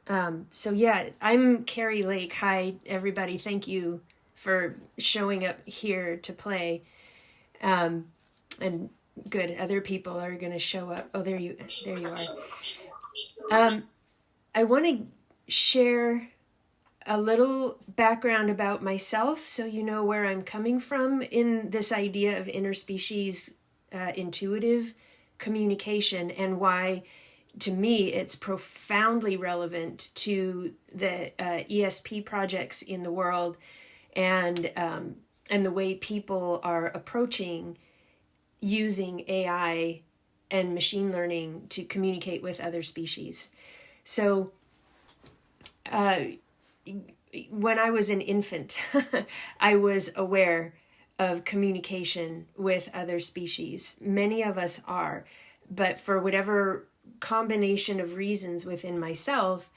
So yeah, I'm Kerri Lake. Hi, everybody. Thank you for showing up here to play. And good, other people are going to show up. Oh, there you are. I want to share a little background about myself so you know where I'm coming from in this idea of interspecies intuitive communication, and why to me it's profoundly relevant to the ESP projects in the world, and the way people are approaching using AI and machine learning to communicate with other species. So when I was an infant, I was aware of communication with other species. Many of us are, but for whatever combination of reasons within myself,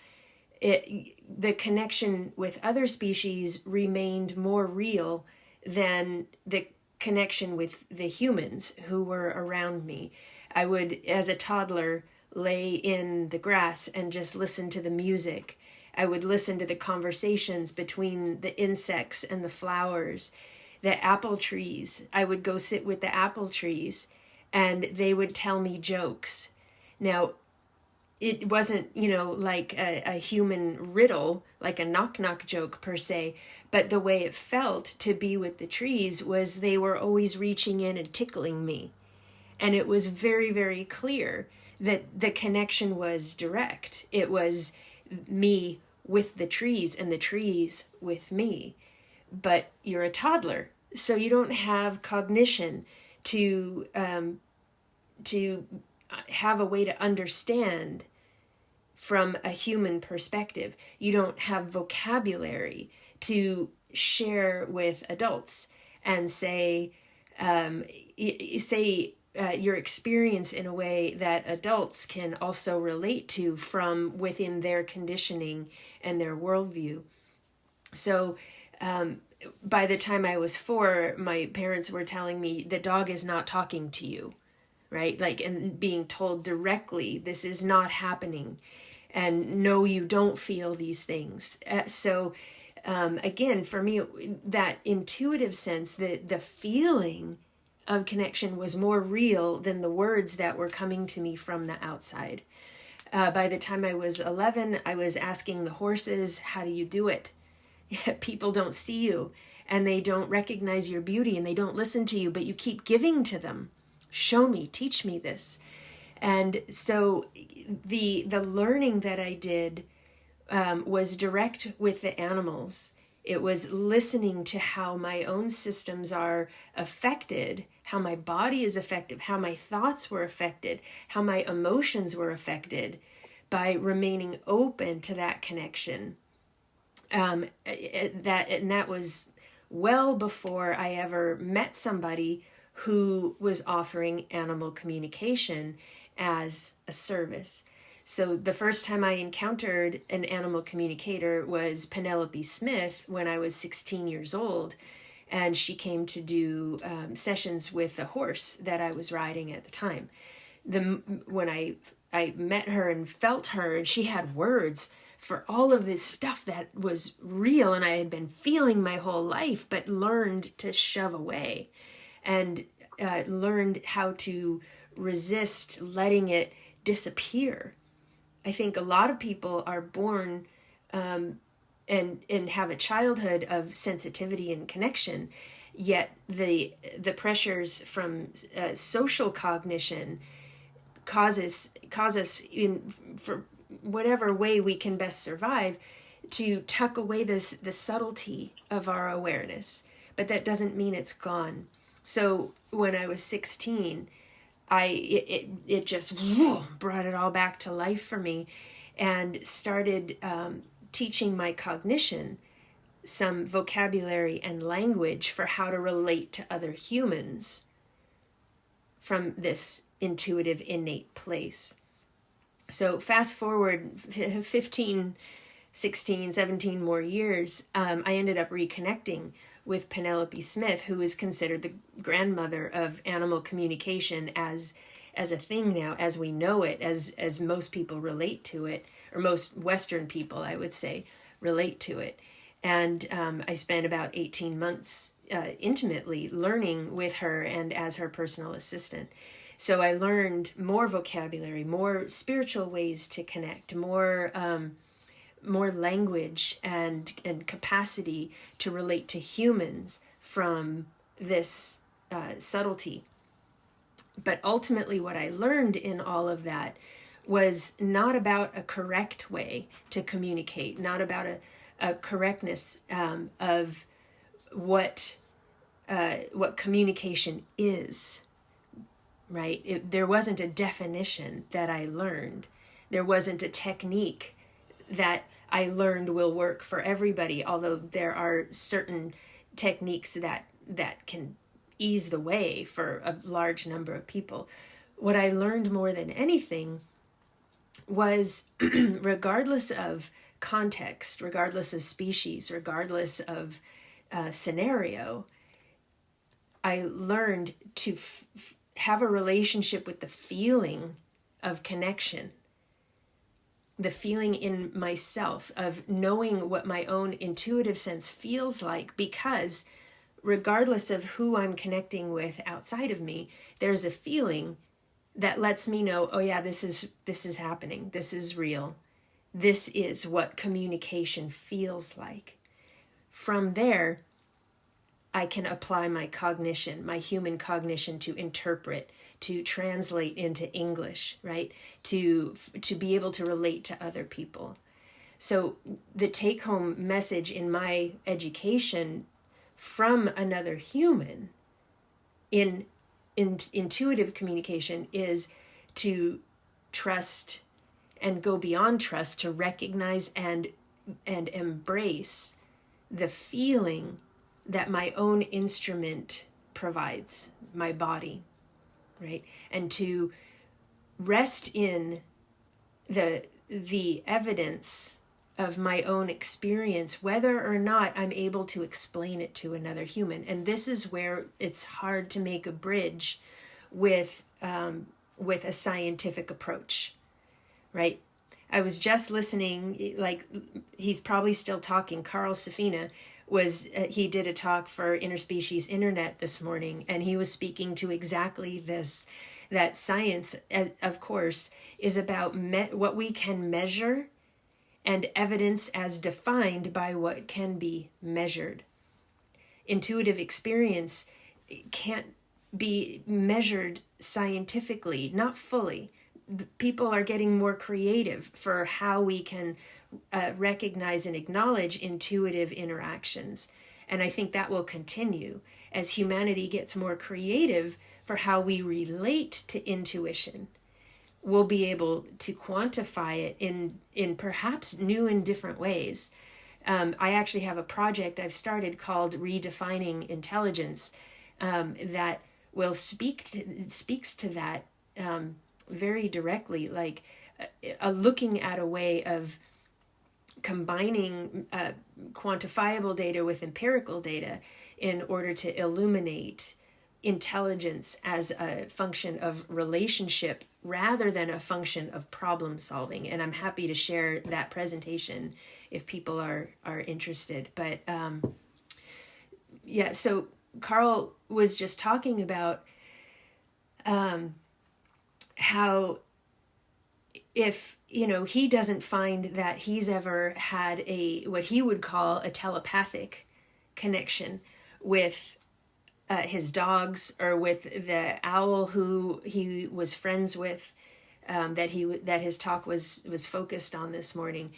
the connection with other species remained more real than the connection with the humans who were around me. I would, as a toddler, lay in the grass and just listen to the music. I would listen to the conversations between the insects and the flowers, the apple trees. I would go sit with the apple trees and they would tell me jokes. Now, it wasn't, like a human riddle, like a knock-knock joke per se, but the way it felt to be with the trees was they were always reaching in and tickling me. And it was very, very clear that the connection was direct. It was me with the trees and the trees with me. But you're a toddler, so you don't have cognition to have a way to understand from a human perspective. You don't have vocabulary to share with adults and say your experience in a way that adults can also relate to from within their conditioning and their worldview. So by the time I was 4, my parents were telling me the dog is not talking to you, right? Like, and being told directly, this is not happening. And no, you don't feel these things. So again, for me, that intuitive sense, the feeling of connection was more real than the words that were coming to me from the outside. By the time I was 11, I was asking the horses, how do you do it? People don't see you and they don't recognize your beauty and they don't listen to you, but you keep giving to them. Show me, teach me this. And so the learning that I did was direct with the animals. It was listening to how my own systems are affected, how my body is affected, how my thoughts were affected, how my emotions were affected by remaining open to that connection. That was well before I ever met somebody who was offering animal communication as a service. So the first time I encountered an animal communicator was Penelope Smith when I was 16 years old. And she came to do sessions with a horse that I was riding at the time. When I met her and felt her, and she had words for all of this stuff that was real and I had been feeling my whole life, but learned to shove away, and learned how to resist letting it disappear. I think a lot of people are born and have a childhood of sensitivity and connection, yet the pressures from social cognition cause us in, for whatever way we can best survive, to tuck away the subtlety of our awareness. But that doesn't mean it's gone. So when I was 16, it just brought it all back to life for me, and started teaching my cognition some vocabulary and language for how to relate to other humans from this intuitive, innate place. So fast forward 15, 16, 17 more years, I ended up reconnecting with Penelope Smith, who is considered the grandmother of animal communication as a thing now, as we know it, as most people relate to it, or most Western people, I would say, relate to it. And I spent about 18 months intimately learning with her and as her personal assistant. So I learned more vocabulary, more spiritual ways to connect, more language and capacity to relate to humans from this subtlety. But ultimately, what I learned in all of that was not about a correct way to communicate, not about a correctness of what communication is, right? There wasn't a definition that I learned. There wasn't a technique that I learned will work for everybody, although there are certain techniques that can ease the way for a large number of people. What I learned more than anything was regardless of context, regardless of species, regardless of scenario, I learned to have a relationship with the feeling of connection, the feeling in myself of knowing what my own intuitive sense feels like, because regardless of who I'm connecting with outside of me, there's a feeling that lets me know, oh yeah, this is happening. This is real. This is what communication feels like. From there, I can apply my cognition, my human cognition, to interpret, to translate into English, right? To be able to relate to other people. So the take-home message in my education from another human in intuitive communication is to trust and go beyond trust, to recognize and embrace the feeling that my own instrument provides, my body, right? And to rest in the evidence of my own experience, whether or not I'm able to explain it to another human. And this is where it's hard to make a bridge with a scientific approach, right? I was just listening, like he's probably still talking, Carl Safina he did a talk for Interspecies Internet this morning, and he was speaking to exactly this, that science, of course, is about what we can measure and evidence as defined by what can be measured. Intuitive experience can't be measured scientifically, not fully. People are getting more creative for how we can recognize and acknowledge intuitive interactions. And I think that will continue as humanity gets more creative for how we relate to intuition. We'll be able to quantify it in perhaps new and different ways. I actually have a project I've started called Redefining Intelligence that will speaks to that very directly, like looking at a way of combining quantifiable data with empirical data in order to illuminate intelligence as a function of relationship rather than a function of problem solving. And I'm happy to share that presentation if people are interested. But yeah, so Carl was just talking about how if, he doesn't find that he's ever had what he would call a telepathic connection with his dogs or with the owl who he was friends with, that his talk was focused on this morning.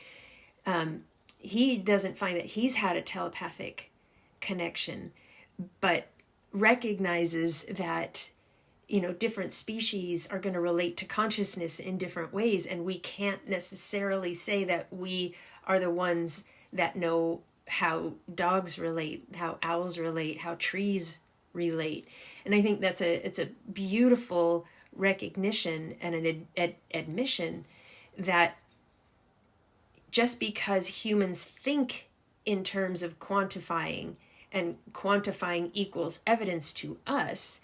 He doesn't find that he's had a telepathic connection, but recognizes that different species are going to relate to consciousness in different ways, and we can't necessarily say that we are the ones that know how dogs relate, how owls relate, how trees relate. And I think it's a beautiful recognition and an admission that just because humans think in terms of quantifying, and quantifying equals evidence to us,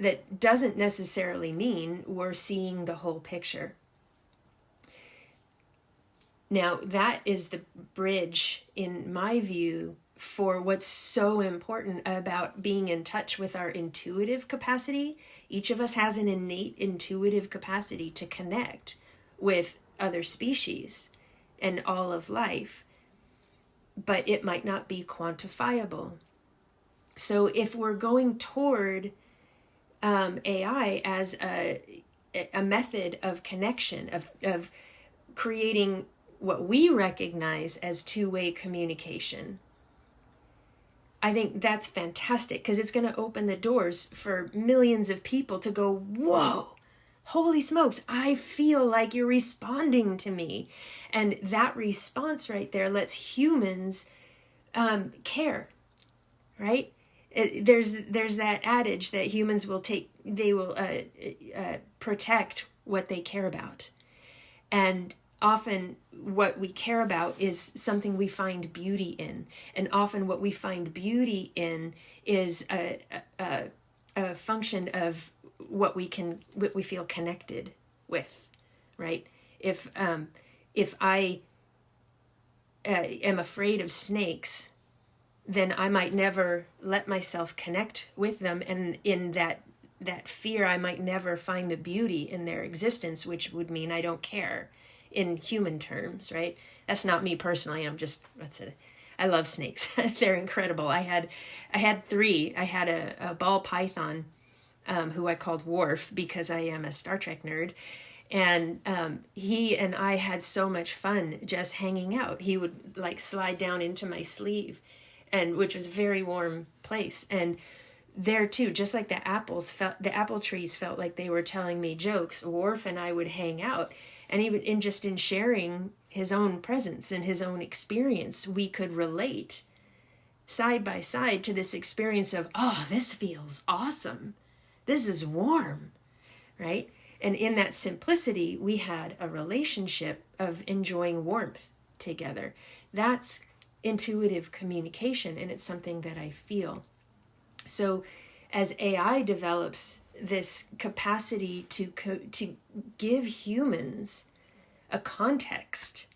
that doesn't necessarily mean we're seeing the whole picture. Now, that is the bridge, in my view, for what's so important about being in touch with our intuitive capacity. Each of us has an innate intuitive capacity to connect with other species and all of life, but it might not be quantifiable. So if we're going toward AI as a method of connection, of creating what we recognize as two-way communication, I think that's fantastic, because it's going to open the doors for millions of people to go, whoa, holy smokes, I feel like you're responding to me. And that response right there lets humans care, right? There's that adage that humans will protect what they care about. And often what we care about is something we find beauty in. And often what we find beauty in is a function of what we feel connected with, right? If I am afraid of snakes, then I might never let myself connect with them. And in that fear, I might never find the beauty in their existence, which would mean I don't care in human terms, right? That's not me personally. That's it. I love snakes. They're incredible. I had 3. I had a ball python, who I called Worf because I am a Star Trek nerd. And he and I had so much fun just hanging out. He would like slide down into my sleeve, and which was a very warm place. And there too, just like the apple trees felt like they were telling me jokes, Worf and I would hang out. And even in sharing his own presence and his own experience, we could relate side by side to this experience of, oh, this feels awesome. This is warm, right? And in that simplicity, we had a relationship of enjoying warmth together. That's intuitive communication, and it's something that I feel. So as AI develops this capacity to give humans a context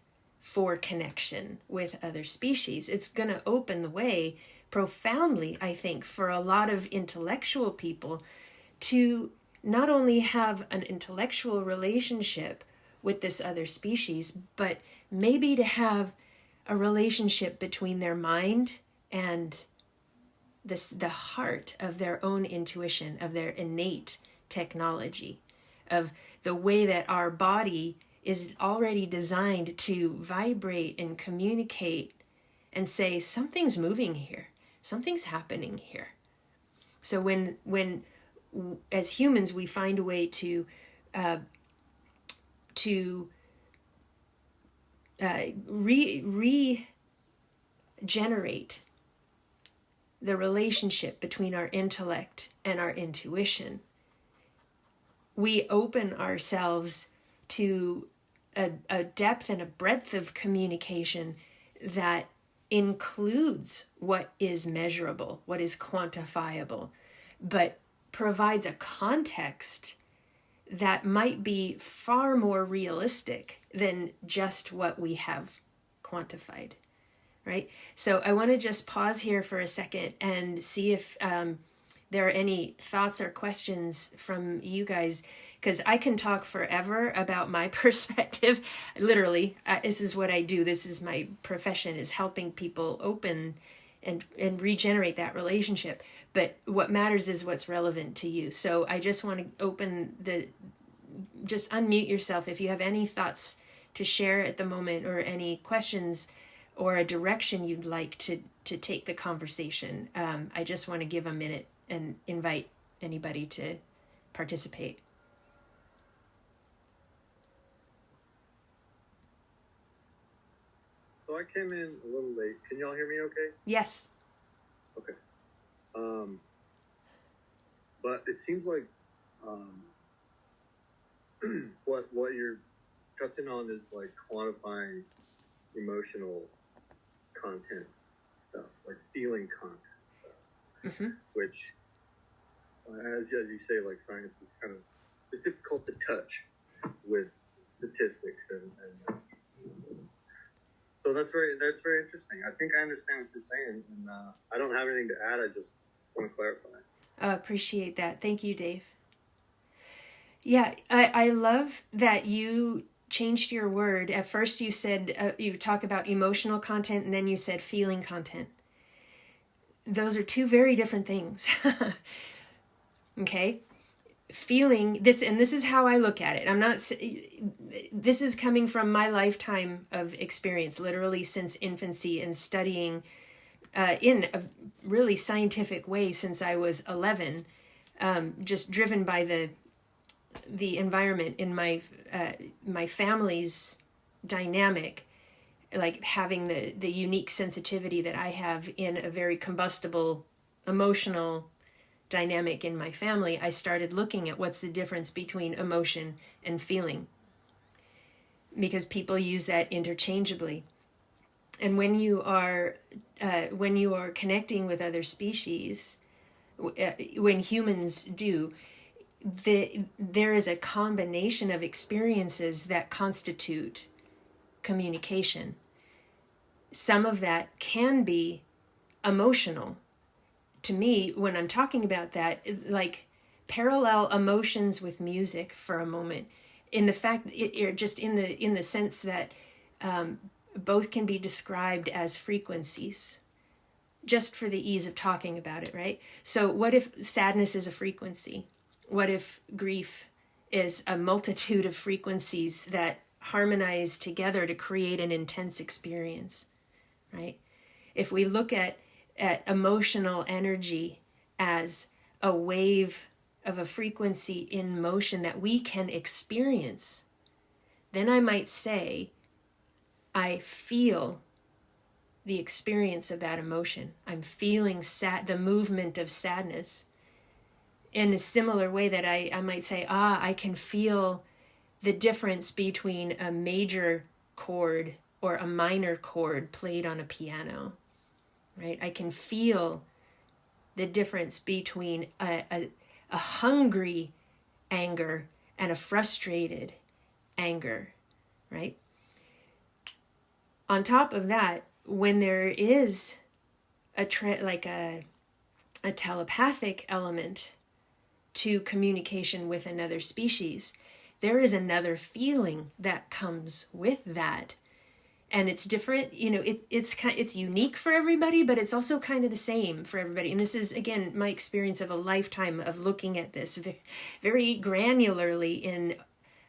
for connection with other species, it's going to open the way profoundly, I think, for a lot of intellectual people to not only have an intellectual relationship with this other species, but maybe to have a relationship between their mind and the heart of their own intuition, of their innate technology, of the way that our body is already designed to vibrate and communicate and say, something's moving here, something's happening here. So when as humans we find a way to regenerate the relationship between our intellect and our intuition, we open ourselves to a depth and a breadth of communication that includes what is measurable, what is quantifiable, but provides a context that might be far more realistic than just what we have quantified. Right? So I want to just pause here for a second and see if there are any thoughts or questions from you guys, because I can talk forever about my perspective. Literally, this is what I do. This is my profession, is helping people open and regenerate that relationship. But what matters is what's relevant to you. So I just want to just unmute yourself if you have any thoughts to share at the moment, or any questions or a direction you'd like to take the conversation. I just want to give a minute and invite anybody to participate. So I came in a little late. Can y'all hear me okay? Yes. Okay. But it seems like what you're touching on is like quantifying emotional content stuff, like feeling content stuff, which, as you say, like science is kind of, it's difficult to touch with statistics and So that's very interesting. I think I understand what you're saying, and I don't have anything to add. I just want to clarify. Appreciate that. Thank you, Dave. Yeah, I love that you changed your word. At first you said, you talk about emotional content, and then you said feeling content. Those are two very different things. Okay? Feeling this, and this is how I look at it. I'm not, this is coming from my lifetime of experience, literally since infancy, and studying in a really scientific way since I was 11, just driven by the environment in my family's dynamic, like having the unique sensitivity that I have in a very combustible emotional dynamic in my family. I started looking at what's the difference between emotion and feeling, because people use that interchangeably. And when you are connecting with other species, when humans do, there is a combination of experiences that constitute communication. Some of that can be emotional. To me, when I'm talking about that, like parallel emotions with music for a moment, in the fact, just in the sense that both can be described as frequencies, just for the ease of talking about it, right? So what if sadness is a frequency? What if grief is a multitude of frequencies that harmonize together to create an intense experience, right? If we look at emotional energy as a wave of a frequency in motion that we can experience, then I might say, I feel the experience of that emotion. I'm feeling the movement of sadness in a similar way that I might say, I can feel the difference between a major chord or a minor chord played on a piano, right? I can feel the difference between a hungry anger and a frustrated anger, right? On top of that, when there is a telepathic element to communication with another species, there is another feeling that comes with that. And it's different, it's unique for everybody, but it's also kind of the same for everybody. And this is, again, my experience of a lifetime of looking at this very granularly in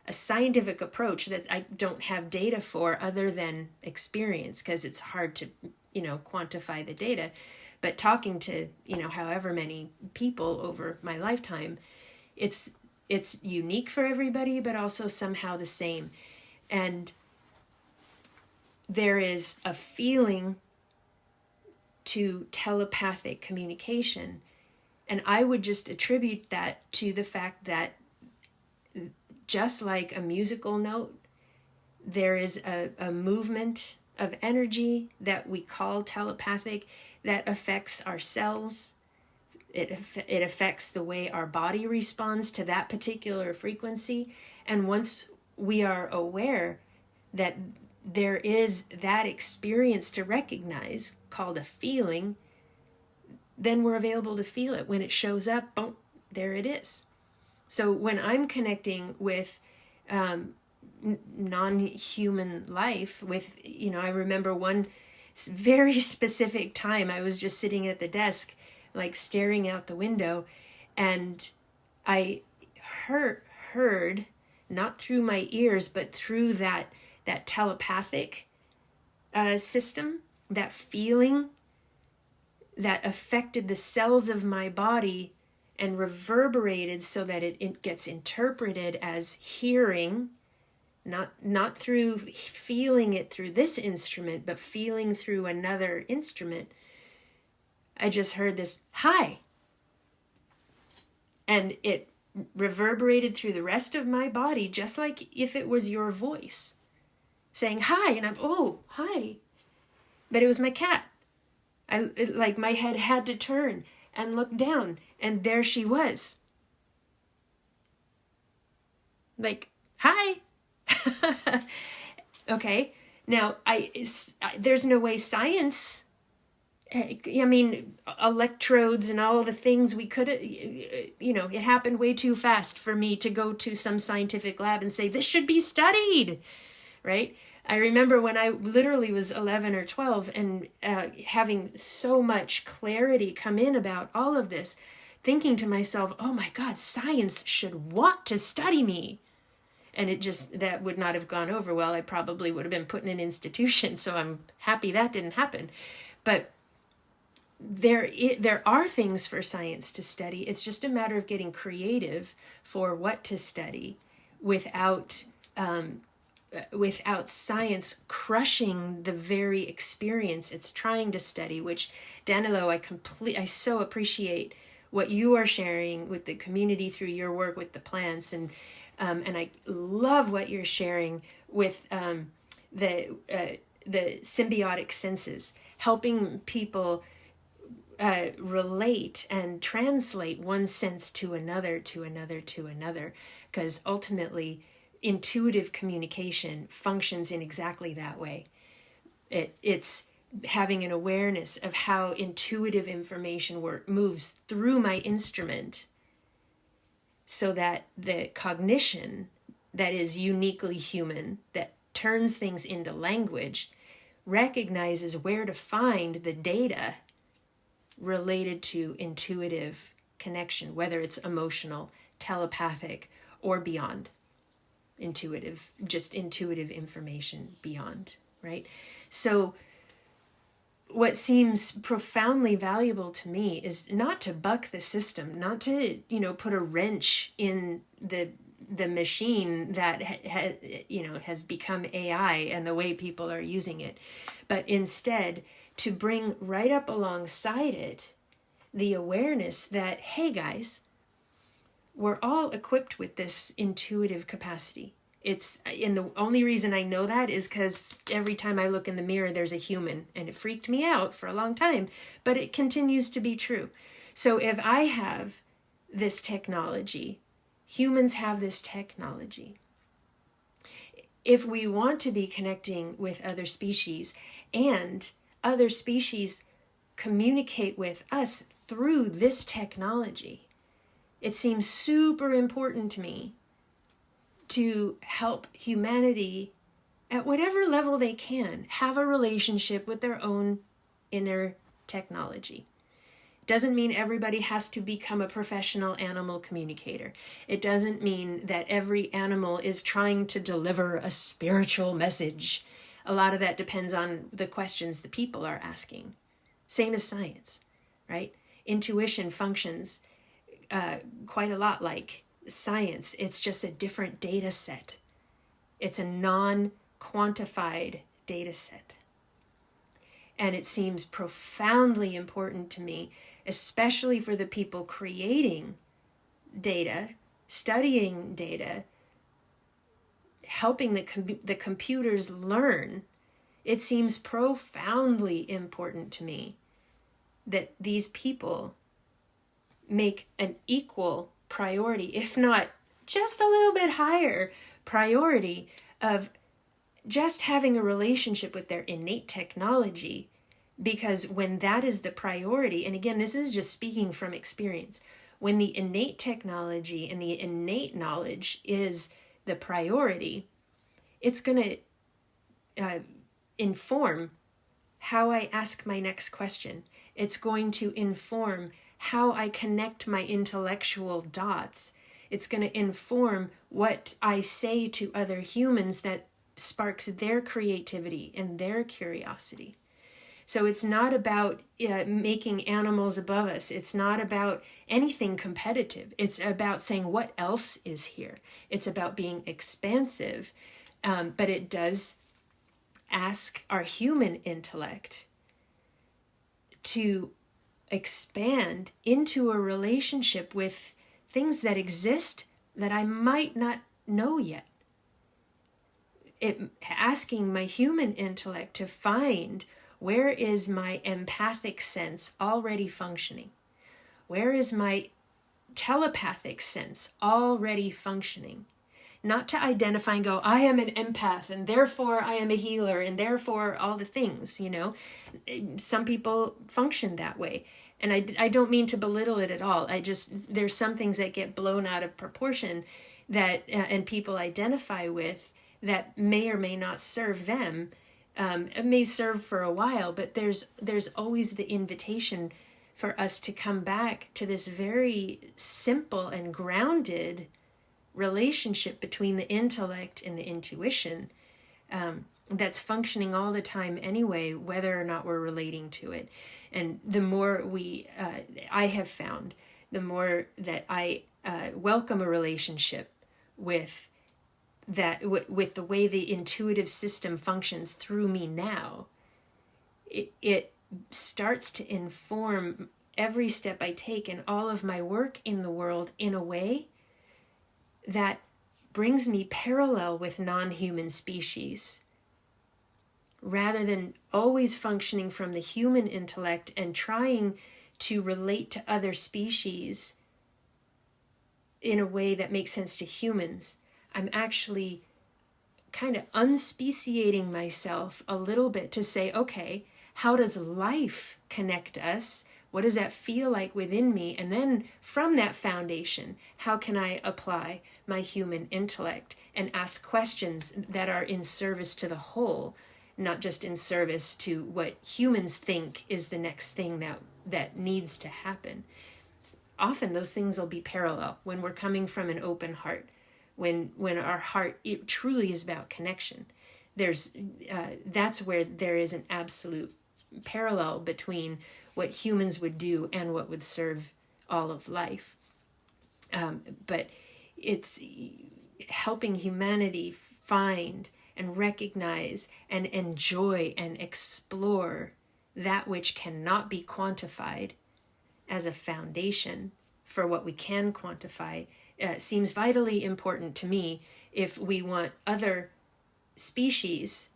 a scientific approach that I don't have data for other than experience, because it's hard to, quantify the data. But talking to, however many people over my lifetime, it's unique for everybody, but also somehow the same. And there is a feeling to telepathic communication. And I would just attribute that to the fact that just like a musical note, there is a movement of energy that we call telepathic that affects our cells. It affects the way our body responds to that particular frequency. And once we are aware that there is that experience to recognize called a feeling, then we're available to feel it. When it shows up, boom, there it is. So when I'm connecting with non-human life, with, I remember one very specific time I was just sitting at the desk, like staring out the window, and I heard, not through my ears, but through that telepathic system, that feeling that affected the cells of my body and reverberated so that it gets interpreted as hearing, not through feeling it through this instrument, but feeling through another instrument. I just heard this, hi. And it reverberated through the rest of my body, just like if it was your voice saying hi. And I'm, oh, hi. But it was my cat. Like my head had to turn and look down, and there she was. Like, hi. Okay. Now, there's no way science, I mean, electrodes and all the things we could, it happened way too fast for me to go to some scientific lab and say, this should be studied, right? I remember when I literally was 11 or 12 and having so much clarity come in about all of this, thinking to myself, oh my God, science should want to study me. And that would not have gone over well. I probably would have been put in an institution. So I'm happy that didn't happen. But there are things for science to study. It's just a matter of getting creative for what to study without science crushing the very experience it's trying to study, which, Danilo, I so appreciate what you are sharing with the community through your work with the plants, and I love what you're sharing with the symbiotic senses, helping people relate and translate one sense to another, because ultimately intuitive communication functions in exactly that way. It's having an awareness of how intuitive information moves through my instrument, so that the cognition that is uniquely human, that turns things into language, recognizes where to find the data related to intuitive connection, whether it's emotional, telepathic, or beyond. Just intuitive information beyond, right? So what seems profoundly valuable to me is not to buck the system, not to, put a wrench in the machine that has become AI and the way people are using it, but instead to bring right up alongside it the awareness that, hey guys, we're all equipped with this intuitive capacity. And the only reason I know that is because every time I look in the mirror, there's a human, and it freaked me out for a long time, but it continues to be true. So if I have this technology, humans have this technology. If we want to be connecting with other species, and other species communicate with us through this technology, it seems super important to me to help humanity at whatever level they can have a relationship with their own inner technology. It doesn't mean everybody has to become a professional animal communicator. It doesn't mean that every animal is trying to deliver a spiritual message. A lot of that depends on the questions the people are asking. Same as science, right? Intuition functions quite a lot like science. It's just a different data set. It's a non-quantified data set. And it seems profoundly important to me, especially for the people creating data, studying data, helping the computers learn. It seems profoundly important to me that these people make an equal priority, if not just a little bit higher priority, of just having a relationship with their innate technology. Because when that is the priority, and again, this is just speaking from experience, when the innate technology and the innate knowledge is the priority, it's going to inform how I ask my next question. It's going to inform how I connect my intellectual dots. It's going to inform what I say to other humans that sparks their creativity and their curiosity. So it's not about making animals above us. It's not about anything competitive. It's about saying what else is here. It's about being expansive, but it does ask our human intellect to expand into a relationship with things that exist that I might not know yet. Asking my human intellect to find, where is my empathic sense already functioning? Where is my telepathic sense already functioning? not to identify and go, I am an empath and therefore I am a healer and therefore all the things, you know. Some people function that way. And I don't mean to belittle it at all. There's some things that get blown out of proportion that, and people identify with, that may or may not serve them. It may serve for a while, but there's always the invitation for us to come back to this very simple and grounded relationship between the intellect and the intuition, that's functioning all the time anyway, whether or not we're relating to it. And the more I have found, the more that I welcome a relationship with with the way the intuitive system functions through me now, it starts to inform every step I take and all of my work in the world in a way that brings me parallel with non-human species, rather than always functioning from the human intellect and trying to relate to other species in a way that makes sense to humans. I'm actually kind of unspeciating myself a little bit to say, okay, how does life connect us? What does that feel like within me? And then from that foundation, how can I apply my human intellect and ask questions that are in service to the whole, not just in service to what humans think is the next thing that needs to happen. Often those things will be parallel when we're coming from an open heart, when our heart, it truly is about connection. That's where there is an absolute parallel between what humans would do and what would serve all of life. But it's helping humanity find and recognize and enjoy and explore that which cannot be quantified as a foundation for what we can quantify. Seems vitally important to me if we want other species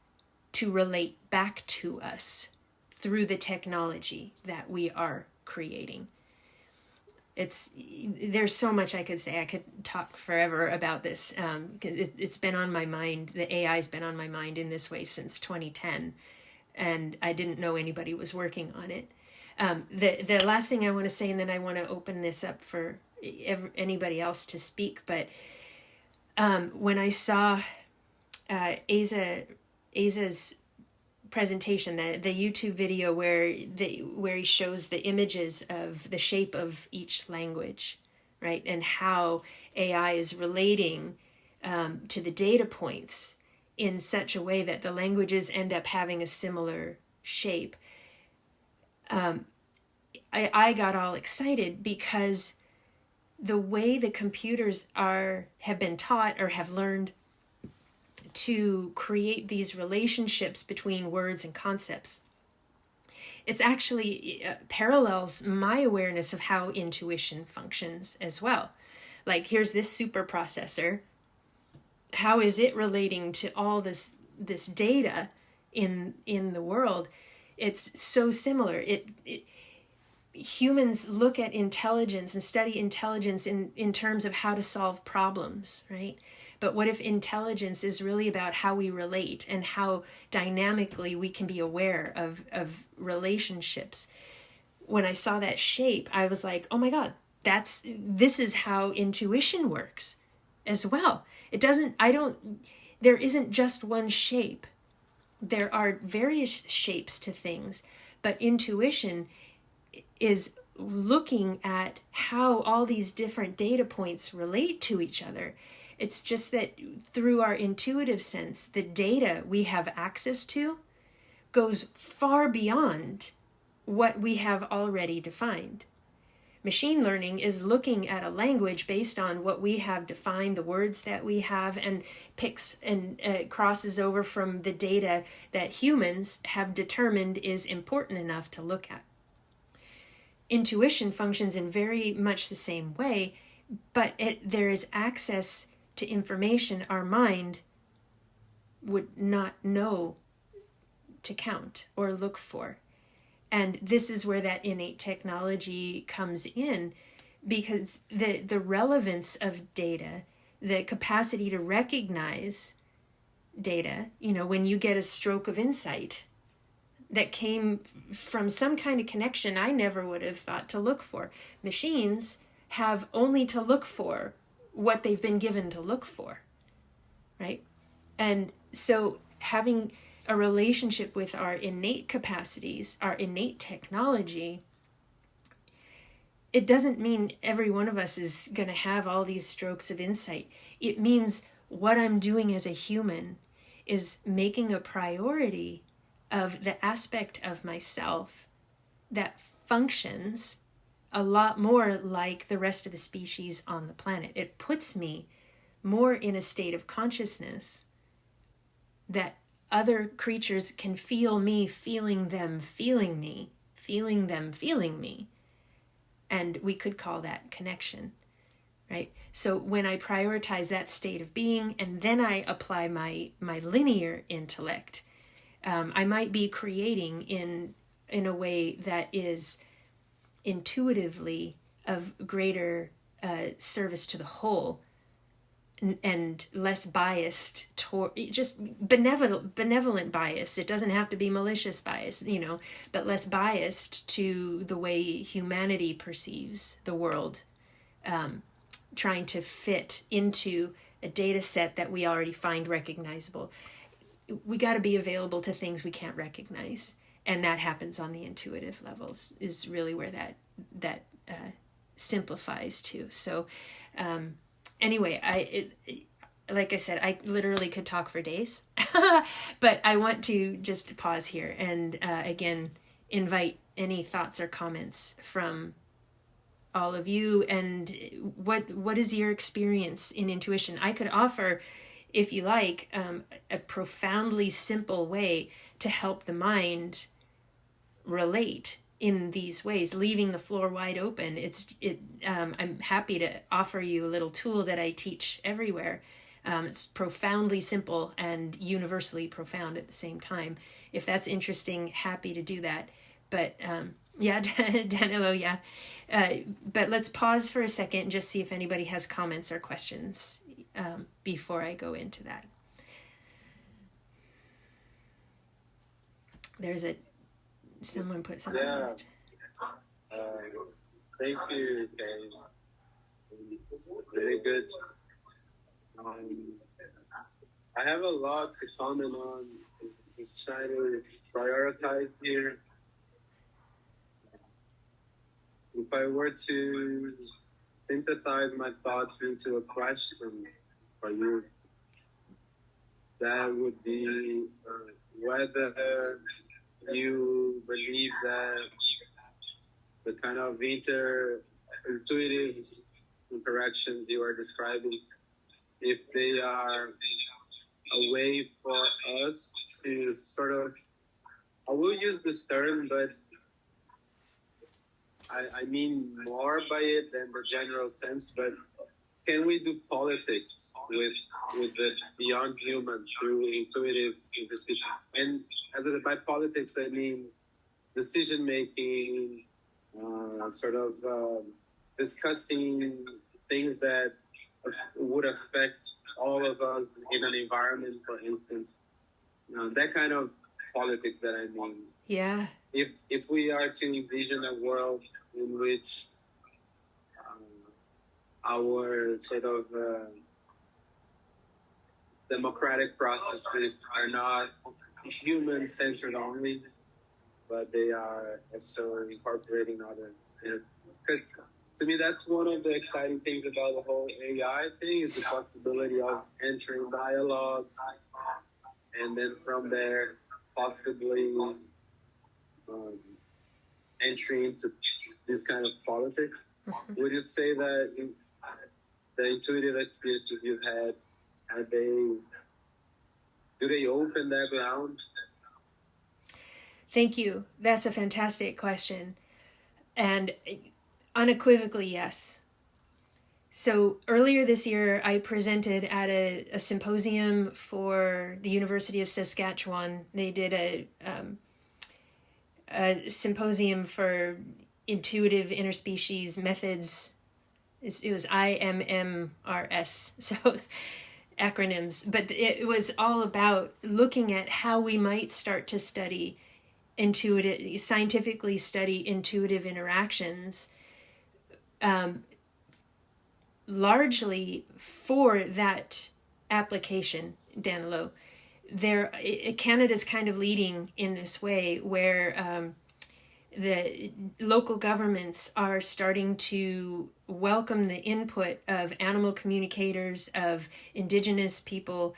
to relate back to us through the technology that we are creating. There's so much I could say. I could talk forever about this, because it's been on my mind. The AI's been on my mind in this way since 2010, and I didn't know anybody was working on it. The last thing I want to say, and then I want to open this up for anybody else to speak, but when I saw Aza's presentation, the YouTube video where he shows the images of the shape of each language, right, and how AI is relating to the data points in such a way that the languages end up having a similar shape. I got all excited because the way the computers have been taught or have learned to create these relationships between words and concepts, it's actually parallels my awareness of how intuition functions as well. Like, here's this super processor. How is it relating to all this data in the world? It's so similar. Humans look at intelligence and study intelligence in terms of how to solve problems, right? But what if intelligence is really about how we relate and how dynamically we can be aware of relationships? When I saw that shape, I was like, oh my God, this is how intuition works as well. There isn't just one shape. There are various shapes to things, but intuition is looking at how all these different data points relate to each other. It's just that through our intuitive sense, the data we have access to goes far beyond what we have already defined. Machine learning is looking at a language based on what we have defined, the words that we have, and picks and crosses over from the data that humans have determined is important enough to look at. Intuition functions in very much the same way, but there is access to information our mind would not know to count or look for. And this is where that innate technology comes in, because the relevance of data the capacity to recognize data, when you get a stroke of insight that came from some kind of connection I never would have thought to look for. Machines have only to look for what they've been given to look for, right? And so having a relationship with our innate capacities, our innate technology, it doesn't mean every one of us is going to have all these strokes of insight. It means what I'm doing as a human is making a priority of the aspect of myself that functions a lot more like the rest of the species on the planet. It puts me more in a state of consciousness that other creatures can feel me feeling them feeling me, feeling them feeling me. And we could call that connection, right? So when I prioritize that state of being and then I apply my linear intellect, I might be creating in a way that is intuitively of greater service to the whole and less biased toward just benevolent bias. It doesn't have to be malicious bias, but less biased to the way humanity perceives the world, trying to fit into a data set that we already find recognizable. We got to be available to things we can't recognize, and that happens on the intuitive levels is really where that simplifies to. So anyway, like I said, I literally could talk for days, but I want to just pause here and again invite any thoughts or comments from all of you. And what is your experience in intuition? I could offer, if you like, a profoundly simple way to help the mind relate in these ways, leaving the floor wide open. I'm happy to offer you a little tool that I teach everywhere. It's profoundly simple and universally profound at the same time. If that's interesting, happy to do that. But yeah, Danilo, yeah. But let's pause for a second and just see if anybody has comments or questions before I go into that. Someone put something Yeah. Thank you, Kerri. Very good. I have a lot to comment on. Just trying to prioritize here. If I were to synthesize my thoughts into a question for you, that would be whether you believe that the kind of intuitive interactions you are describing, if they are a way for us to sort of, I will use this term, but I mean more by it than the general sense, but can we do politics with the beyond human through intuitive interspecies? And by politics, I mean decision making, sort of discussing things that would affect all of us in an environment, for instance. That kind of politics that I mean. Yeah. If we are to envision a world in which our sort of democratic processes are not human-centered only, but they are also incorporating other. Because to me, that's one of the exciting things about the whole AI thing is the possibility of entering dialogue, and then from there, possibly entry into this kind of politics. Mm-hmm. Would you say that the intuitive experiences you've had, do they open that ground? Thank you. That's a fantastic question. And unequivocally, yes. So earlier this year, I presented at a symposium for the University of Saskatchewan. They did a symposium for intuitive interspecies methods It was IMMRS, so acronyms. But it was all about looking at how we might start to scientifically study intuitive interactions, largely for that application, Danilo. Canada's kind of leading in this way, where the local governments are starting to welcome the input of animal communicators, of Indigenous people,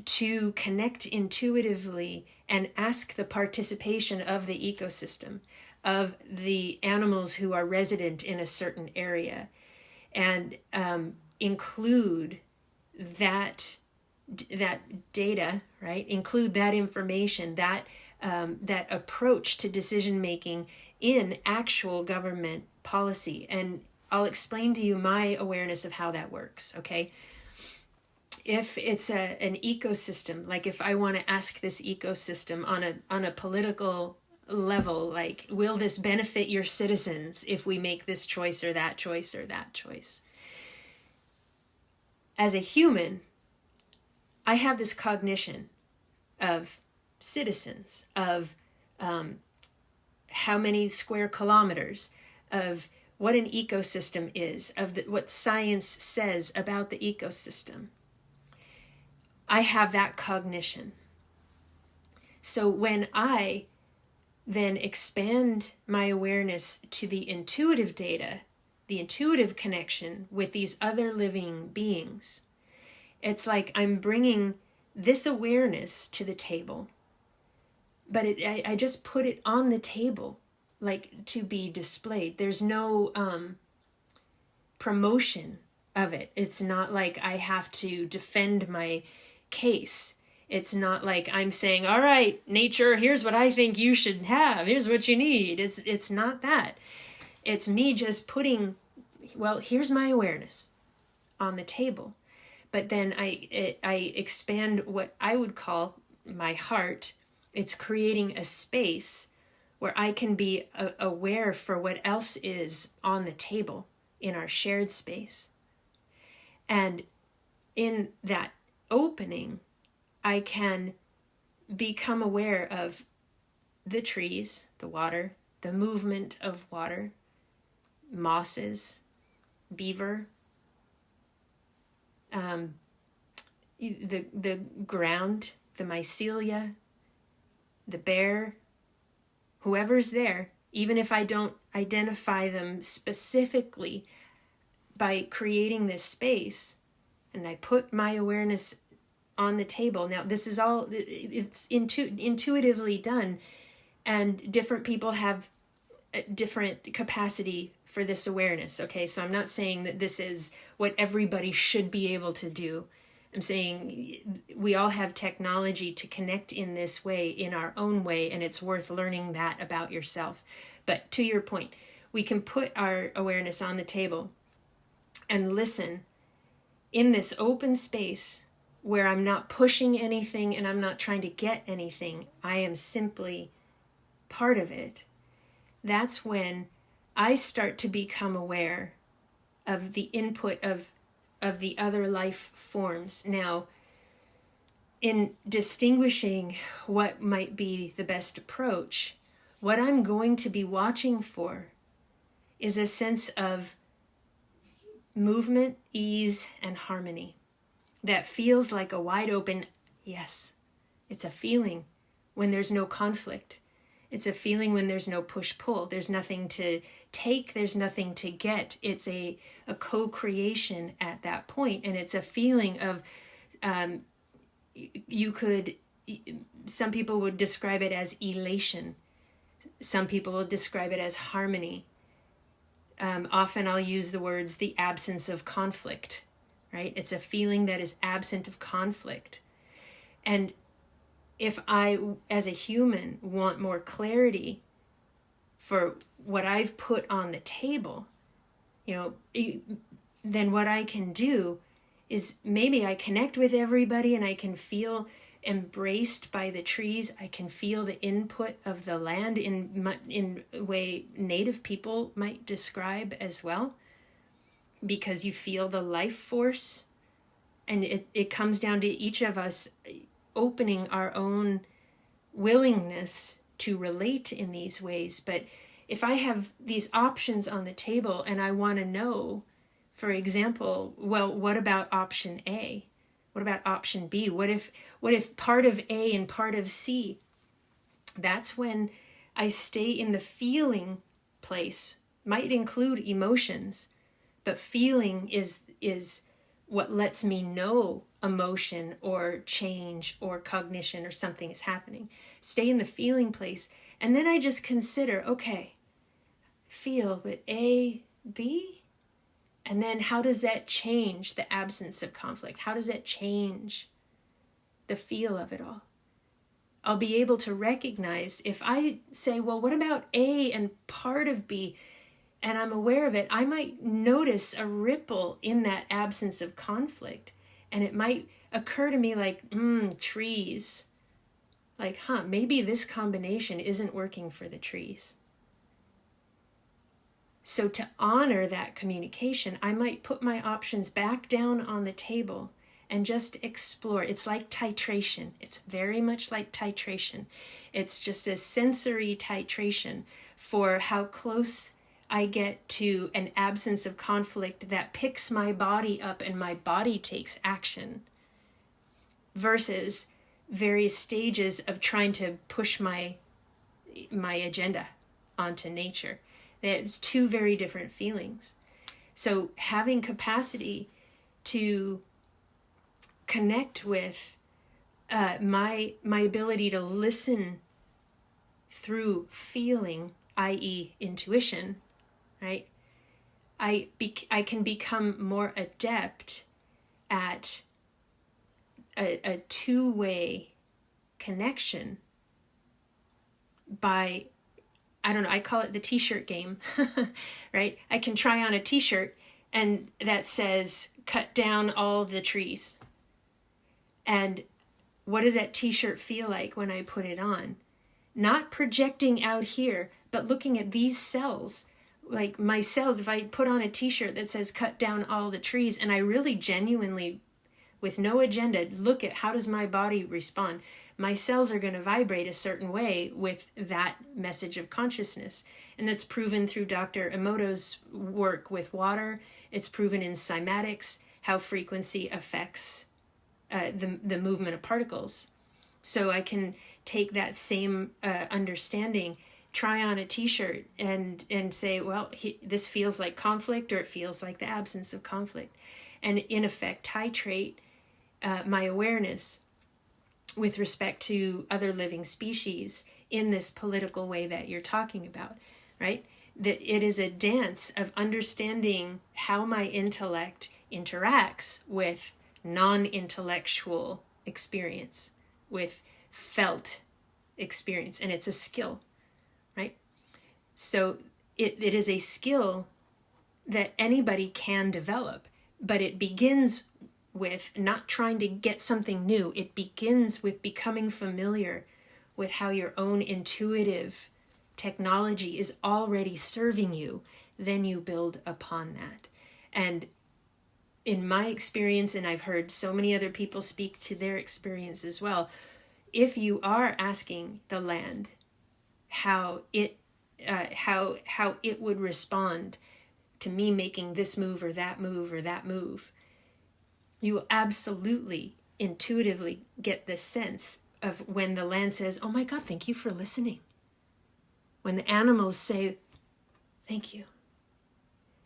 to connect intuitively and ask the participation of the ecosystem, of the animals who are resident in a certain area, and include that data, right? Include that information, that approach to decision making in actual government policy. And I'll explain to you my awareness of how that works, okay? If it's an ecosystem, like if I want to ask this ecosystem on a political level, like, will this benefit your citizens if we make this choice or that choice or that choice? As a human, I have this cognition of citizens, of how many square kilometers, of what an ecosystem is, of what science says about the ecosystem. I have that cognition. So when I then expand my awareness to the intuitive data, the intuitive connection with these other living beings, it's like I'm bringing this awareness to the table, but I just put it on the table, like to be displayed. There's no promotion of it. It's not like I have to defend my case. It's not like I'm saying, all right, nature, here's what I think you should have. Here's what you need. It's not that. It's me just putting, well, here's my awareness on the table. But then I expand what I would call my heart. It's creating a space where I can be aware for what else is on the table in our shared space. And in that opening, I can become aware of the trees, the water, the movement of water, mosses, beaver, the ground, the mycelia, the bear, whoever's there, even if I don't identify them specifically, by creating this space, and I put my awareness on the table. Now, this is all, it's intuitively done, and different people have a different capacity for this awareness, okay? So I'm not saying that this is what everybody should be able to do. I'm saying we all have technology to connect in this way, in our own way, and it's worth learning that about yourself. But to your point, we can put our awareness on the table and listen in this open space where I'm not pushing anything and I'm not trying to get anything. I am simply part of it. That's when I start to become aware of the input of the other life forms. Now, in distinguishing what might be the best approach, what I'm going to be watching for is a sense of movement, ease, and harmony that feels like a wide open yes. It's a feeling when there's no conflict. It's a feeling when there's no push-pull. There's nothing to take, there's nothing to get. It's a co-creation at that point, and it's a feeling of, some people would describe it as elation. Some people will describe it as harmony. Often I'll use the words the absence of conflict, right? It's a feeling that is absent of conflict. And if I, as a human, want more clarity for what I've put on the table, then what I can do is maybe I connect with everybody and I can feel embraced by the trees. I can feel the input of the land in a way Native people might describe as well. because you feel the life force. And it comes down to each of us opening our own willingness to relate in these ways. But if I have these options on the table and I want to know, for example, well, what about option A? What about option B? What if part of A and part of C? That's when I stay in the feeling place. Might include emotions, but feeling is what lets me know emotion or change or cognition or something is happening. Stay in the feeling place. And then I just consider, okay, feel, but A, B? And then how does that change the absence of conflict? How does that change the feel of it all? I'll be able to recognize if I say, well, what about A and part of B? And I'm aware of it, I might notice a ripple in that absence of conflict. And it might occur to me like, trees. Like, maybe this combination isn't working for the trees. So to honor that communication, I might put my options back down on the table and just explore. It's like titration. It's very much like titration. It's just a sensory titration for how close I get to an absence of conflict that picks my body up and my body takes action, versus various stages of trying to push my agenda onto nature. It's two very different feelings. So having capacity to connect with my ability to listen through feeling, i.e. intuition, right? I can become more adept at a two-way connection by, I don't know, I call it the t-shirt game, right? I can try on a t-shirt and that says, cut down all the trees. And what does that t-shirt feel like when I put it on? Not projecting out here, but looking at these cells. Like my cells, if I put on a t-shirt that says cut down all the trees, and I really genuinely, with no agenda, look at how does my body respond, my cells are going to vibrate a certain way with that message of consciousness. And that's proven through Dr. Emoto's work with water. It's proven in cymatics, how frequency affects the movement of particles. So I can take that same understanding, try on a t-shirt and say, well, this feels like conflict, or it feels like the absence of conflict. And in effect, titrate my awareness with respect to other living species in this political way that you're talking about, right? That it is a dance of understanding how my intellect interacts with non-intellectual experience, with felt experience, and it's a skill, right? So it is a skill that anybody can develop, but it begins with not trying to get something new. It begins with becoming familiar with how your own intuitive technology is already serving you. Then you build upon that. And in my experience, and I've heard so many other people speak to their experience as well, if you are asking the land how it would respond to me making this move or that move or that move, you will absolutely intuitively get the sense of when the land says, oh my God, thank you for listening. When the animals say, thank you.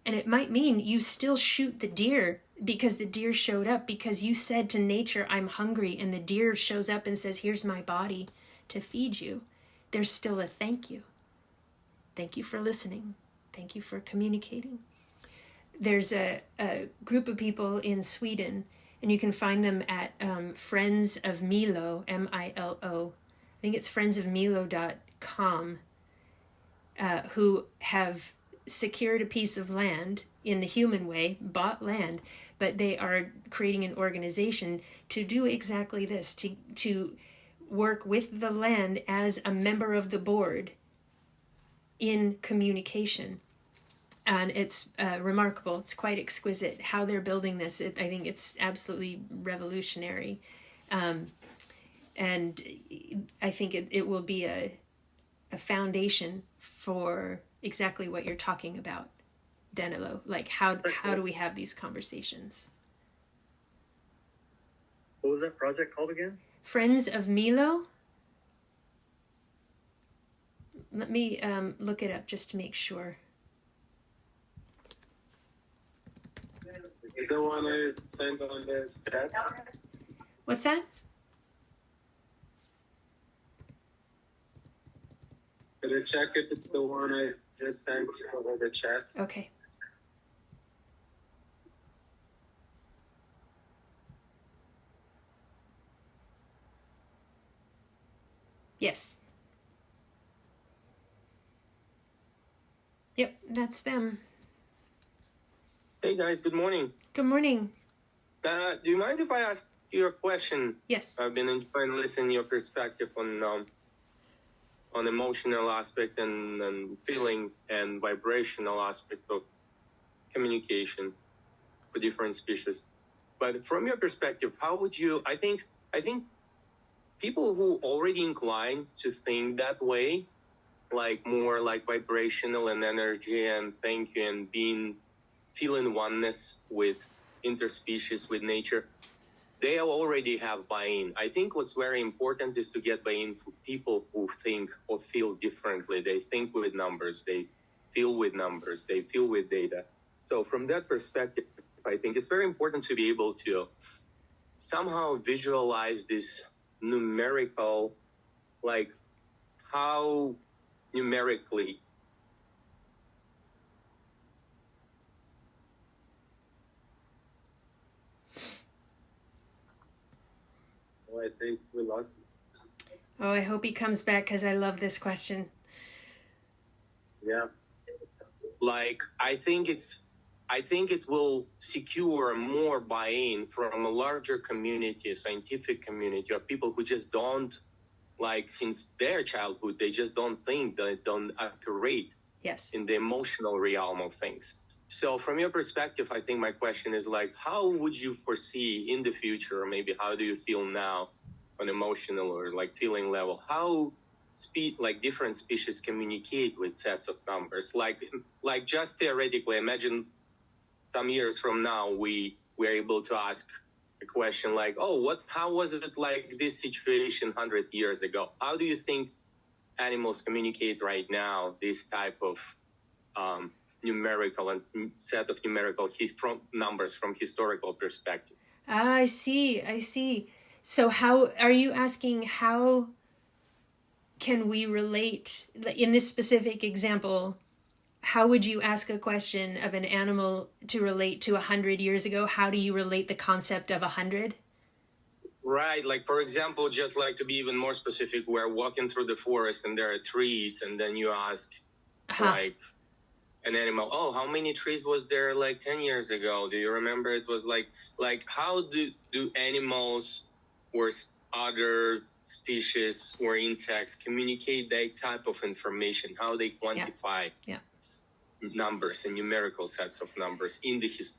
And it might mean you still shoot the deer because the deer showed up, because you said to nature, I'm hungry, and the deer shows up and says, here's my body to feed you. There's still a thank you. Thank you for listening. Thank you for communicating. There's a group of people in Sweden, and you can find them at Friends of Milo, M-I-L-O. I think it's friendsofmilo.com, who have secured a piece of land in the human way, bought land, but they are creating an organization to do exactly this, to work with the land as a member of the board in communication. And it's remarkable. It's quite exquisite how they're building this. I think it's absolutely revolutionary. And I think it will be a foundation for exactly what you're talking about, Danilo. Like, how do we have these conversations? What was that project called again? Friends of Milo. Let me look it up just to make sure. You don't want to send on the chat? What's that? Could you check if it's the one I just sent over the chat? Okay. Yes. Yep, that's them. Hey guys, good morning. Good morning. Do you mind if I ask you a question? Yes. I've been enjoying listening your perspective on emotional aspect and feeling and vibrational aspect of communication for different species. But from your perspective, how would you? I think people who already inclined to think that way, like more like vibrational and energy and thank you and feeling oneness with interspecies, with nature, they already have buy-in. I think what's very important is to get buy-in for people who think or feel differently. They think with numbers, they feel with numbers, they feel with data. So from that perspective, I think it's very important to be able to somehow visualize this numerical, like how numerically I think we lost him. Oh, I hope he comes back because I love this question. Yeah. like I think it will secure more buy-in from a larger community, a scientific community of people who just don't, like, since their childhood, they just don't think, they don't operate Yes. in the emotional realm of things. So from your perspective, I think my question is like, how would you foresee in the future, or maybe how do you feel now on emotional or like feeling level, how different species communicate with sets of numbers? Like just theoretically, imagine some years from now, we're able to ask a question like, oh, how was it like this situation 100 years ago? How do you think animals communicate right now, this type of numerical and set of numerical numbers from historical perspective? I see. So how are you asking, how can we relate in this specific example? How would you ask a question of an animal to relate to 100 years ago? How do you relate the concept of 100? Right. Like, for example, just like to be even more specific, we're walking through the forest and there are trees, and then you ask like an animal, oh, how many trees was there like 10 years ago? Do you remember? It was like how do animals or other species or insects communicate that type of information? How they quantify numbers and numerical sets of numbers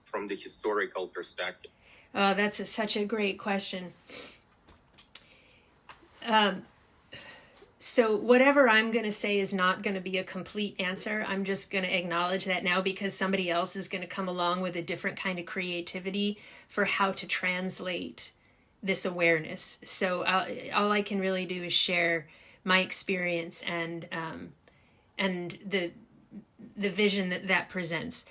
from the historical perspective? Oh, that's such a great question. So whatever I'm going to say is not going to be a complete answer. I'm just going to acknowledge that now, because somebody else is going to come along with a different kind of creativity for how to translate this awareness. So all I can really do is share my experience and the vision that presents.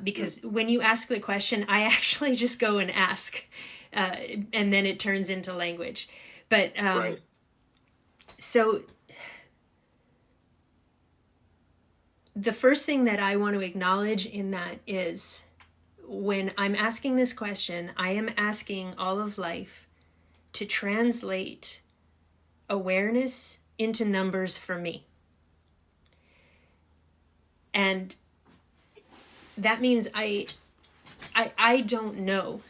Because when you ask the question, I actually just go and ask, and then it turns into language. But right. So the first thing that I want to acknowledge in that is, when I'm asking this question, I am asking all of life to translate awareness into numbers for me. And that means I don't know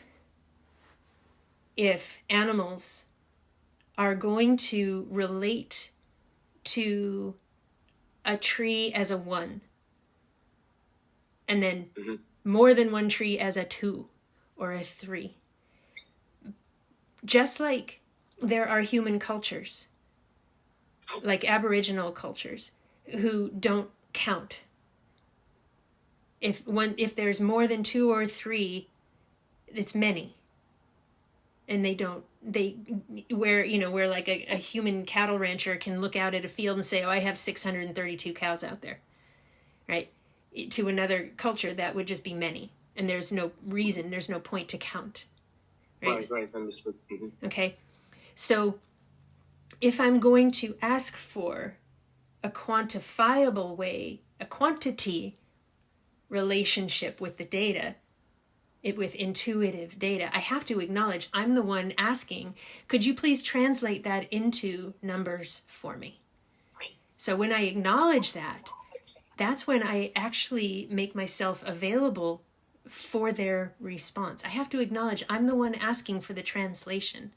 if animals are going to relate to a tree as a 1, and then Mm-hmm. more than one tree as a 2 or a 3. Just like there are human cultures, like Aboriginal cultures, who don't count. If there's more than 2 or 3, it's many. And where like a human cattle rancher can look out at a field and say, oh, I have 632 cows out there, right? To another culture, that would just be many. And there's no reason, there's no point to count. Right, understood. Mm-hmm. Okay. So if I'm going to ask for a quantifiable way, a quantity relationship with the data, with intuitive data, I have to acknowledge I'm the one asking, could you please translate that into numbers for me? So when I acknowledge that, that's when I actually make myself available for their response. I have to acknowledge I'm the one asking for the translation.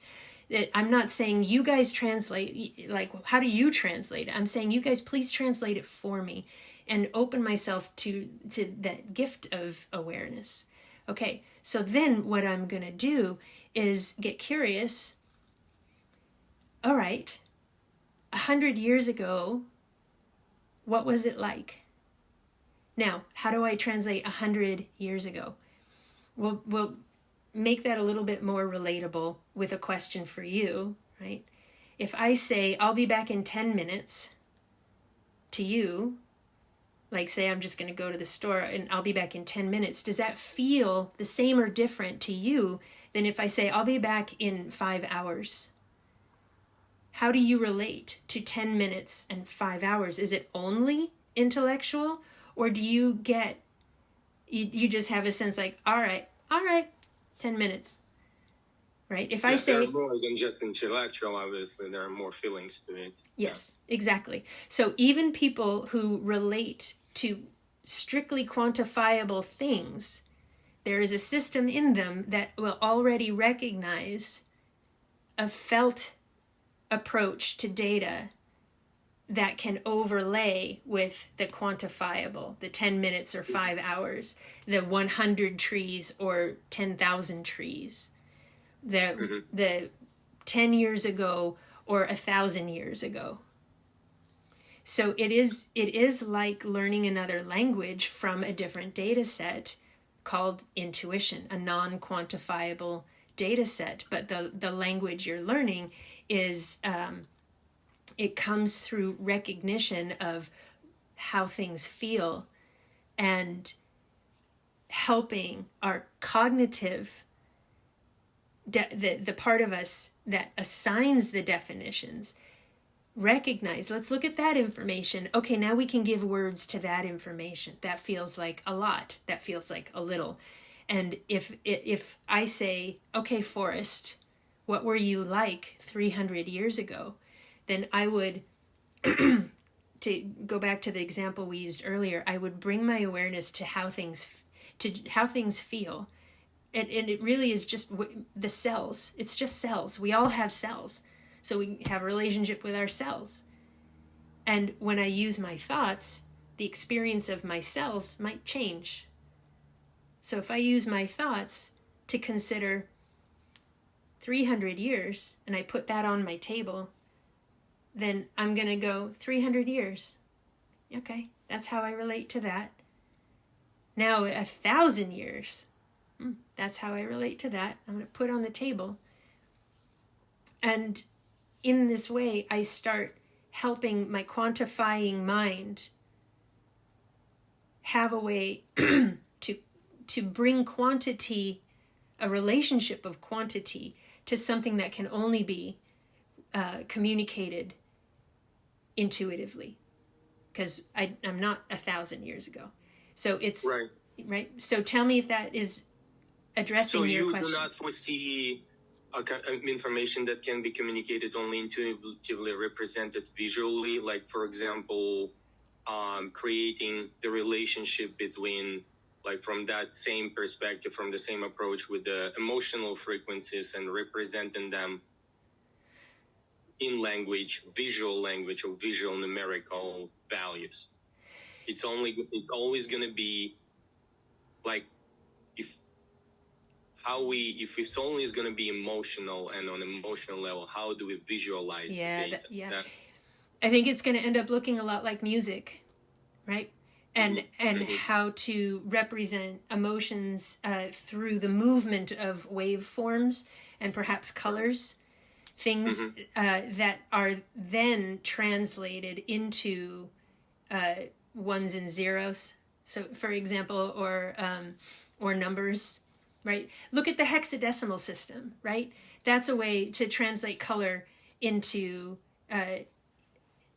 I'm not saying you guys translate, like, how do you translate it? I'm saying you guys please translate it for me and open myself to that gift of awareness. Okay, so then what I'm going to do is get curious. All right, 100 years ago, what was it like? Now, how do I translate 100 years ago? We'll make that a little bit more relatable with a question for you, right? If I say, I'll be back in 10 minutes to you, like say I'm just going to go to the store and I'll be back in 10 minutes, does that feel the same or different to you than if I say I'll be back in 5 hours? How do you relate to 10 minutes and 5 hours? Is it only intellectual, or do you get, you just have a sense like, all right, 10 minutes, right? If I say... There are more than just intellectual, obviously. There are more feelings to it. Yes, exactly. So even people who relate to strictly quantifiable things, there is a system in them that will already recognize a felt approach to data that can overlay with the quantifiable, the 10 minutes or 5 hours, the 100 trees or 10,000 trees, the 10 years ago or 1,000 years ago. So it is like learning another language from a different data set called intuition, a non-quantifiable data set. But the language you're learning is, it comes through recognition of how things feel and helping our cognitive, the part of us that assigns the definitions, recognize, let's look at that information. Okay, now we can give words to that information. That feels like a lot. That feels like a little. And if I say, okay, Forrest, what were you like 300 years ago? Then I would, to go back to the example we used earlier, I would bring my awareness to how things feel. And it really is just the cells. It's just cells. We all have cells. So we have a relationship with our cells. And when I use my thoughts, the experience of my cells might change. So if I use my thoughts to consider 300 years and I put that on my table, then I'm going to go 300 years. Okay, that's how I relate to that. Now 1,000 years. That's how I relate to that. I'm going to put on the table. And in this way, I start helping my quantifying mind have a way to bring quantity, a relationship of quantity, to something that can only be communicated intuitively. Because I'm not 1,000 years ago. So it's... Right? So tell me if that is addressing your question. So you do not foresee information that can be communicated only intuitively represented visually, like, for example, creating the relationship between, like, from that same perspective, from the same approach with the emotional frequencies and representing them in language, visual language, or visual numerical values. It's always going to be like if it's always going to be emotional, and on an emotional level, how do we visualize the data? I think it's going to end up looking a lot like music, right? And how to represent emotions through the movement of waveforms and perhaps colors, things that are then translated into ones and zeros. So, for example, or numbers, right? Look at the hexadecimal system, right? That's a way to translate color into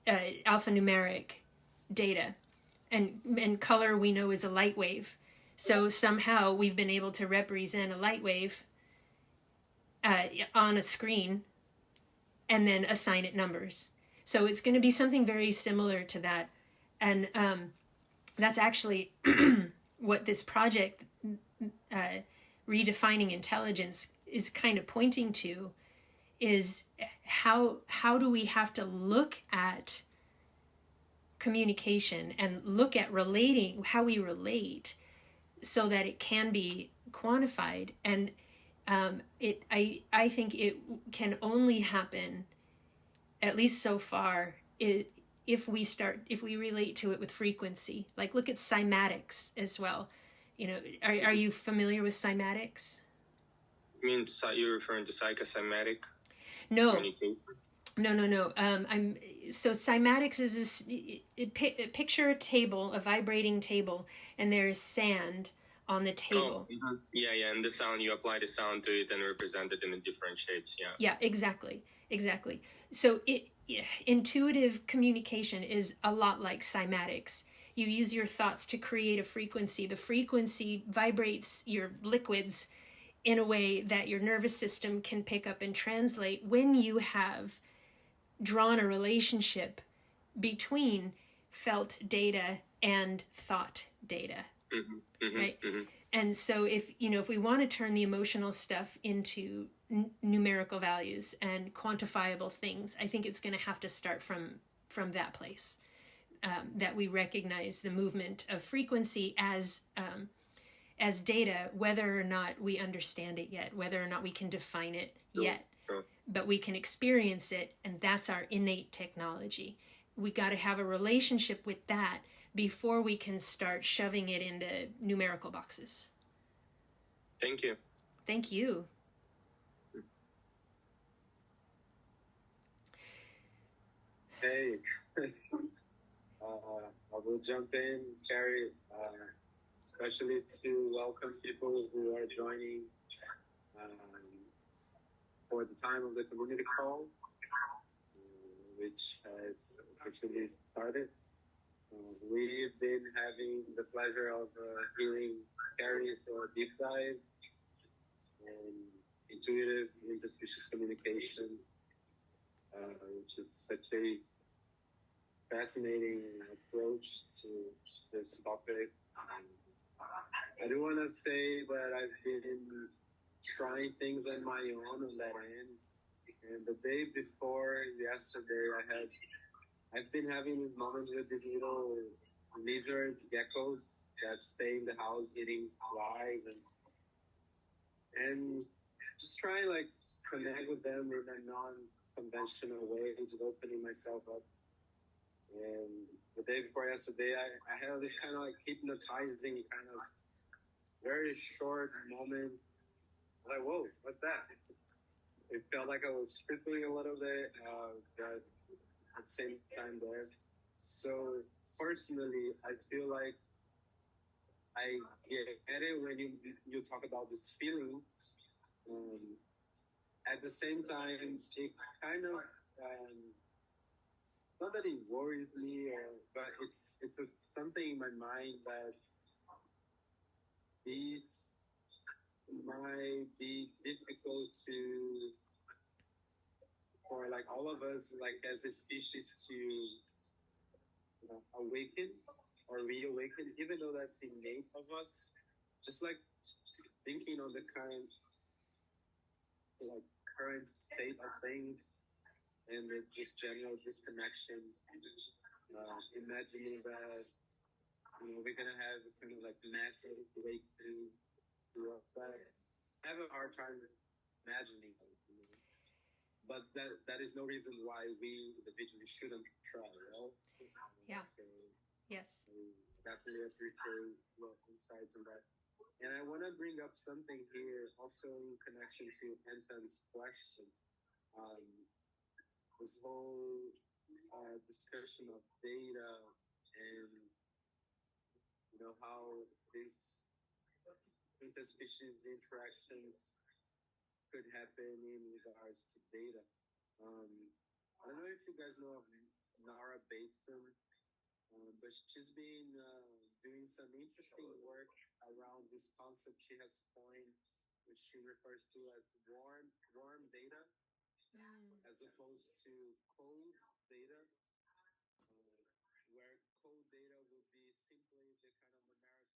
alphanumeric data. And color we know is a light wave. So somehow we've been able to represent a light wave on a screen and then assign it numbers. So it's going to be something very similar to that. And that's actually what this project, Redefining Intelligence, is kind of pointing to, is how do we have to look at communication and look at relating, how we relate, so that it can be quantified. And I think it can only happen, at least so far, if we relate to it with frequency. Like, look at cymatics as well. You know, are you familiar with cymatics? You mean you're referring to psychocymatic communication? No. So cymatics is this. Picture a table, a vibrating table, and there's sand on the table. Oh, yeah, and the sound, you apply the sound to it and represent it in the different shapes. Yeah, exactly. So intuitive communication is a lot like cymatics. You use your thoughts to create a frequency. The frequency vibrates your liquids in a way that your nervous system can pick up and translate when you have drawn a relationship between felt data and thought data. Right? And so if we want to turn the emotional stuff into numerical values and quantifiable things, I think it's going to have to start from that place, that we recognize the movement of frequency as data, whether or not we understand it yet, whether or not we can define it yet. But we can experience it, and that's our innate technology. We got to have a relationship with that before we can start shoving it into numerical boxes. Thank you. Thank you. Hey, I will jump in, Kerri, especially to welcome people who are joining for the time of the community call, which has officially started. We've been having the pleasure of hearing Kerri's deep dive and intuitive interspecies communication, which is such a fascinating approach to this topic. I do want to say that I've been trying things on my own on that end. And the day before yesterday, I've been having these moments with these little lizards, geckos that stay in the house eating flies and just trying like connect with them in a non-conventional way, just opening myself up. And the day before yesterday, I had this kind of like hypnotizing kind of very short moment. Like, whoa, what's that? It felt like I was stripping a little bit, but at the same time there. So personally, I feel like I get it when you talk about this feeling. At the same time, it kind of not that it worries me, but it's something in my mind that these might be difficult for like all of us, like as a species, to awaken or reawaken, even though that's innate of us. Just like thinking on the current state of things and the just general disconnection, imagining that we're gonna have kind of like massive breakthrough. But I have a hard time imagining it, but that is no reason why we individually shouldn't try, right? Yeah. So Yes. I definitely appreciate your insights on that. And I want to bring up something here, also in connection to Anton's question. This whole discussion of data and how these interspecies interactions could happen in regards to data. I don't know if you guys know of Nara Bateson, but she's been doing some interesting work around this concept she has coined, which she refers to as warm data, as opposed to cold data, where cold data would be simply the kind of numerical